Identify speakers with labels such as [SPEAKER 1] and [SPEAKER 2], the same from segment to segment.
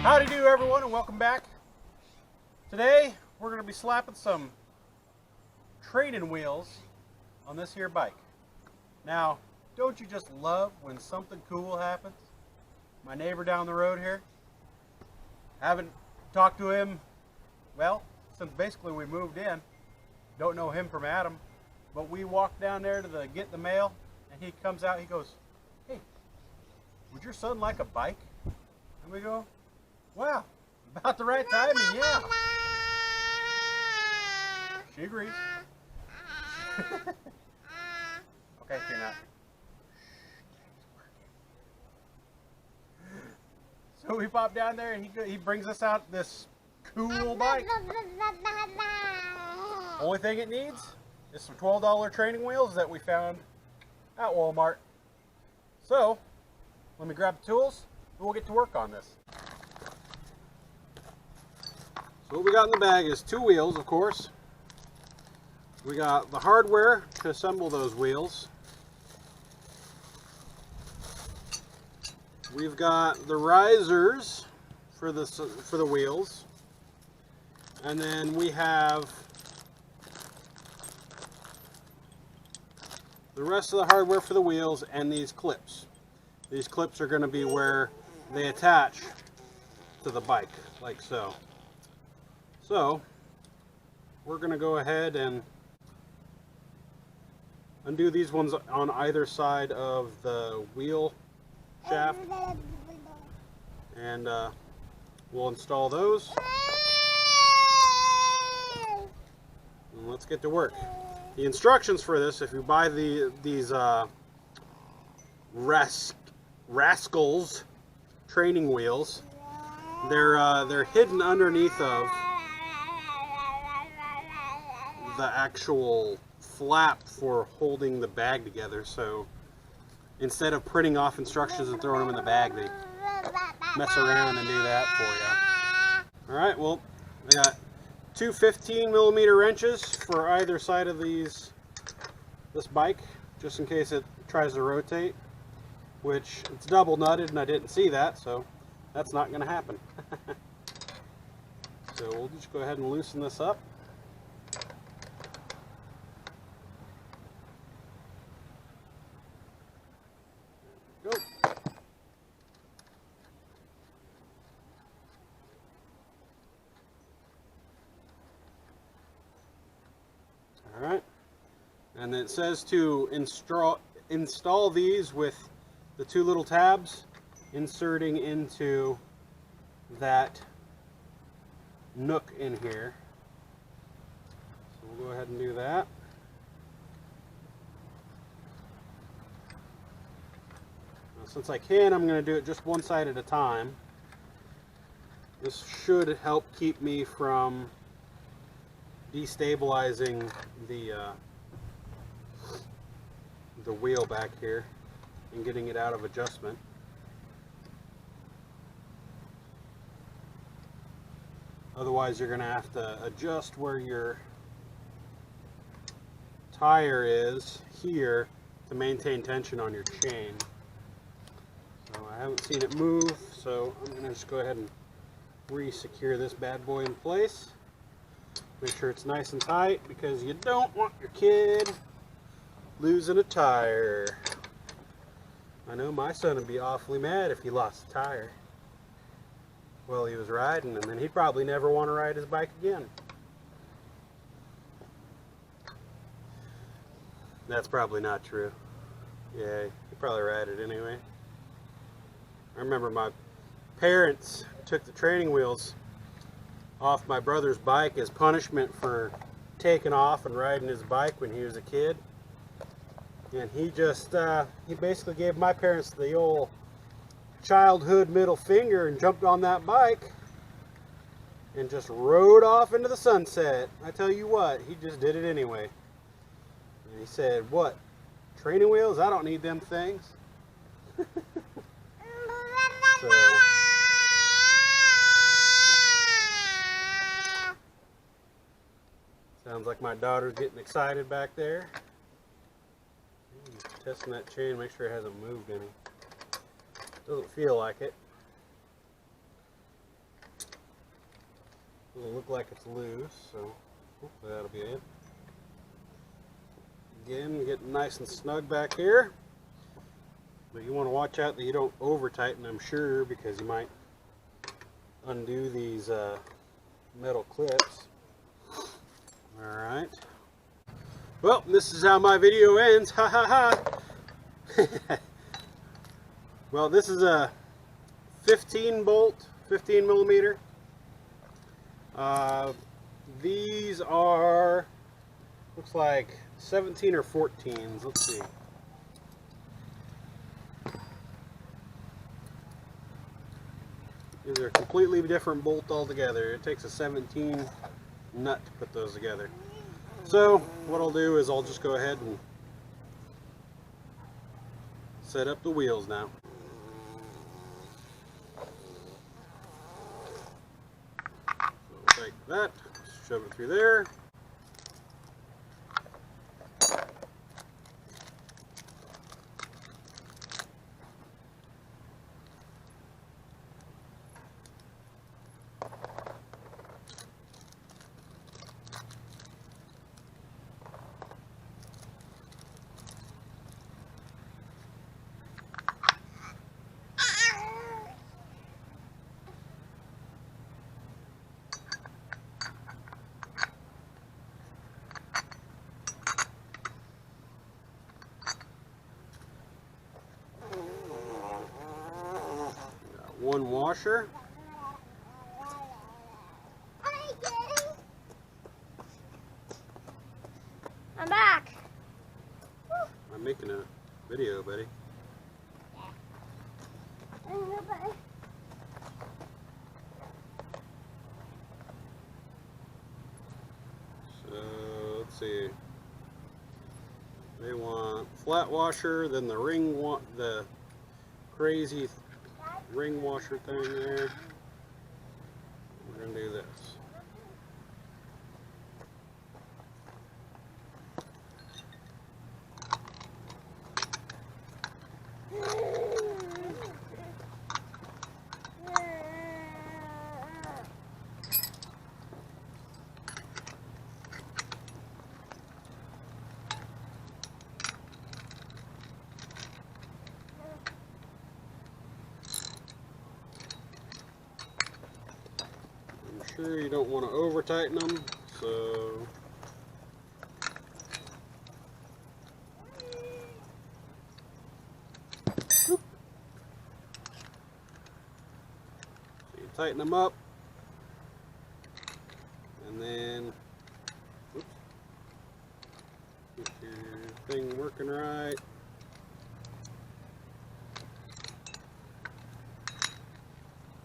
[SPEAKER 1] Howdy do everyone, and welcome back. Today we're going to be slapping some training wheels on this here bike. Now, don't you just love when something cool happens? My neighbor down the road here, haven't talked to him, well, since basically we moved in. Don't know him from Adam, but we walked down there to get the mail, and he comes out, he goes, "Hey, would your son like a bike?" And we go, "Wow, about the right timing, yeah." She agrees. Okay, you're not. So we pop down there and he brings us out this cool bike. Only thing it needs is some $12 training wheels that we found at Walmart. So, let me grab the tools and we'll get to work on this. So what we got in the bag is 2 wheels, of course. We got the hardware to assemble those wheels. We've got the risers for the wheels. And then we have the rest of the hardware for the wheels and these clips. These clips are going to be where they attach to the bike, like so. So, we're going to go ahead and undo these ones on either side of the wheel shaft, and we'll install those. And let's get to work. The instructions for this, if you buy these Rascals training wheels, they're hidden underneath of the actual flap for holding the bag together. So instead of printing off instructions and throwing them in the bag, they mess around and do that for you. Alright, well, I got 2 15mm wrenches for either side of this bike, just in case it tries to rotate, which it's double nutted and I didn't see that, so that's not going to happen. So we'll just go ahead and loosen this up. Go. Alright, and then it says to install these with the 2 little tabs inserting into that nook in here. So we'll go ahead and do that. Now, since I can, I'm going to do it just one side at a time. This should help keep me from destabilizing the wheel back here and getting it out of adjustment. Otherwise, you're going to have to adjust where your tire is here to maintain tension on your chain. So I haven't seen it move, so I'm going to just go ahead and re-secure this bad boy in place. Make sure it's nice and tight, because you don't want your kid losing a tire. I know my son would be awfully mad if he lost a tire while he was riding, and then he'd probably never want to ride his bike again. That's probably not true. Yeah, he'd probably ride it anyway. I remember my parents took the training wheels off my brother's bike as punishment for taking off and riding his bike when he was a kid. And he basically gave my parents the old childhood middle finger and jumped on that bike and just rode off into the sunset. I tell you what, he just did it anyway. And he said, "What, training wheels? I don't need them things." So, sounds like my daughter's getting excited back there. Testing that chain, make sure it hasn't moved any. Doesn't feel like it. It'll look like it's loose, so hopefully that'll be it. Again, getting nice and snug back here. But you want to watch out that you don't over tighten, I'm sure, because you might undo these metal clips. Alright. Well, this is how my video ends. Ha ha ha. Well, this is a 15 millimeter. These are, looks like 17 or 14s. Let's see. These are a completely different bolt altogether. It takes a 17 nut to put those together. So what I'll do is I'll just go ahead and set up the wheels now. So we'll take that, shove it through there. One washer.
[SPEAKER 2] I'm back.
[SPEAKER 1] I'm making a video, buddy. So let's see. They want flat washer, then the the crazy ring washer thing there. We're gonna do this. Sure you don't want to over tighten them, so you tighten them up, and then get your thing working right.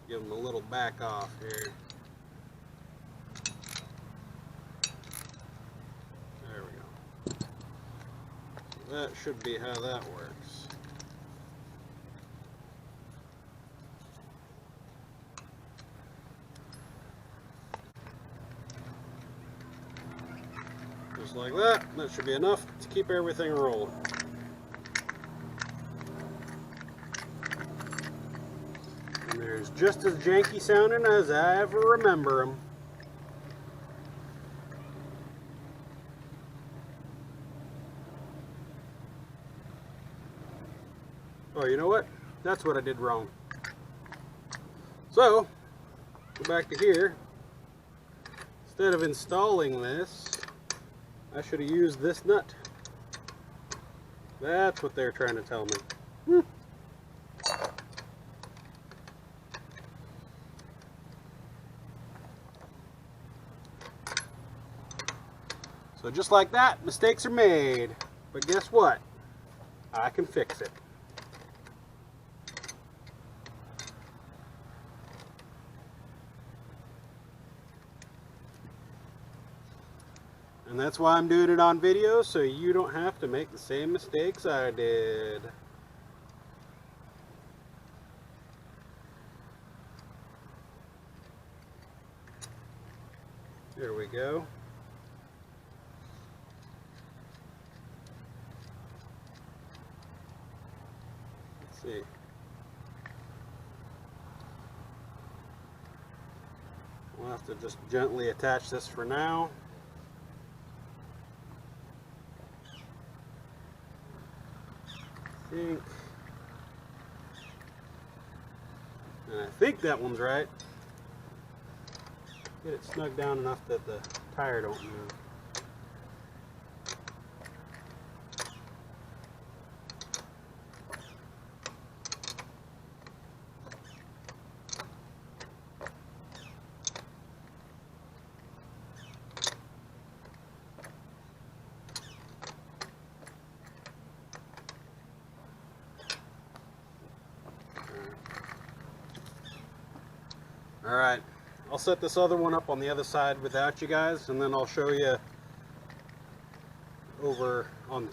[SPEAKER 1] Give them a little back off here. That should be how that works. Just like that. That should be enough to keep everything rolling. And there's just as janky sounding as I ever remember them. Oh, you know what? That's what I did wrong. So, go back to here. Instead of installing this, I should have used this nut. That's what they're trying to tell me. So just like that, mistakes are made. But guess what? I can fix it. And that's why I'm doing it on video, so you don't have to make the same mistakes I did. There we go. Let's see. I'll have to just gently attach this for now. I think that one's right. Get it snug down enough that the tire don't move. Alright, I'll set this other one up on the other side without you guys, and then I'll show you over on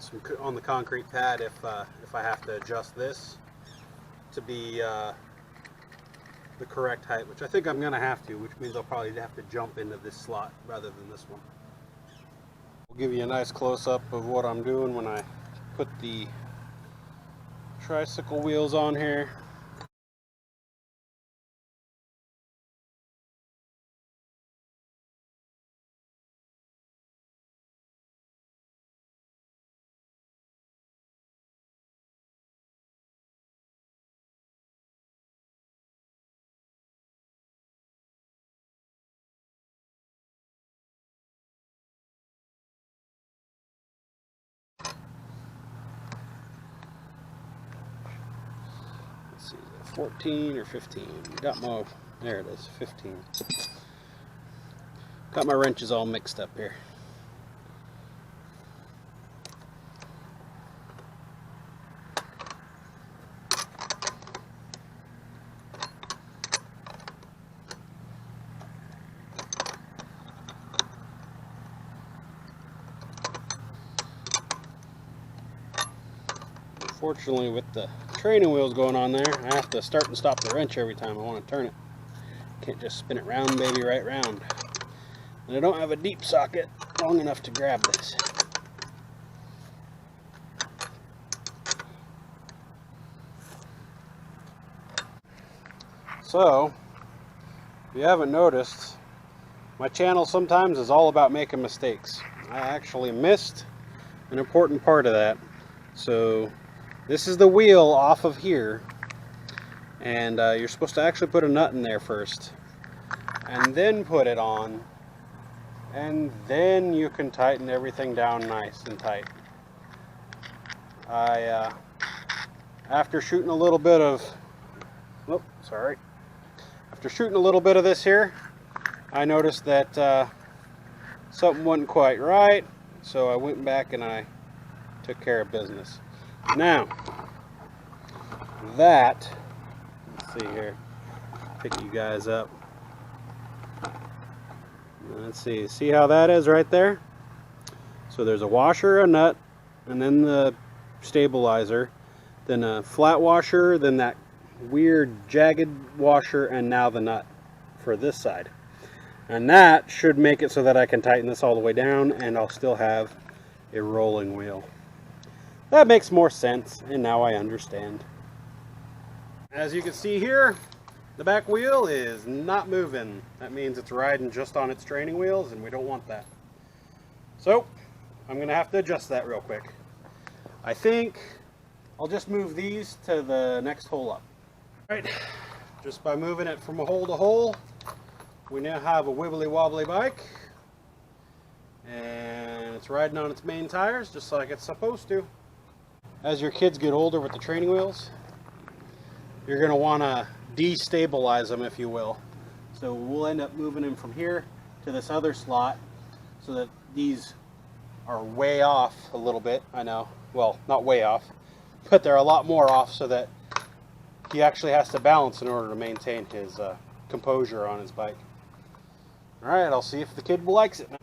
[SPEAKER 1] the concrete pad if I have to adjust this to be the correct height, which I think I'm going to have to, which means I'll probably have to jump into this slot rather than this one. I'll give you a nice close-up of what I'm doing when I put the tricycle wheels on here. Let's see, 14 or 15. Got my, there it is, 15. Got my wrenches all mixed up here. Unfortunately, with the training wheels going on there, I have to start and stop the wrench every time I want to turn it. Can't just spin it round, baby, right round. And I don't have a deep socket long enough to grab this. So, if you haven't noticed, my channel sometimes is all about making mistakes. I actually missed an important part of that. So, this is the wheel off of here, and you're supposed to actually put a nut in there first, and then put it on, and then you can tighten everything down nice and tight. After shooting a little bit of, after shooting a little bit of this here, I noticed that something wasn't quite right, so I went back and I took care of business. Now, that, let's see here, pick you guys up. Let's see how that is right there? So there's a washer, a nut, and then the stabilizer, then a flat washer, then that weird jagged washer, and now the nut for this side. And that should make it so that I can tighten this all the way down and I'll still have a rolling wheel. That makes more sense, and now I understand. As you can see here, the back wheel is not moving. That means it's riding just on its training wheels, and we don't want that. So, I'm going to have to adjust that real quick. I think I'll just move these to the next hole up. Alright, just by moving it from a hole to hole, we now have a wibbly wobbly bike. And it's riding on its main tires just like it's supposed to. As your kids get older with the training wheels, you're going to want to destabilize them, if you will. So we'll end up moving them from here to this other slot so that these are way off a little bit. I know, well, not way off, but they're a lot more off so that he actually has to balance in order to maintain his composure on his bike. Alright, I'll see if the kid likes it now.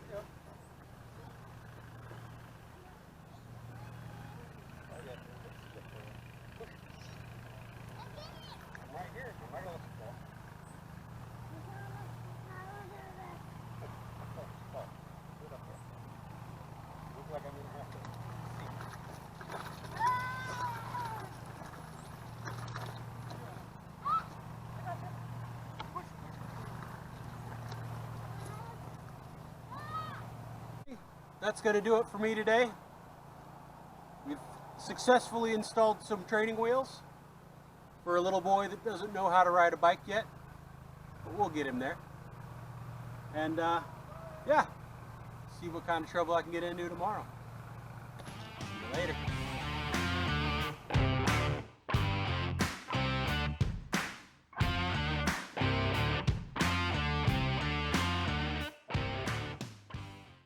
[SPEAKER 1] that's going to do it for me today. We've successfully installed some training wheels for a little boy that doesn't know how to ride a bike yet, but we'll get him there. And yeah, see what kind of trouble I can get into tomorrow.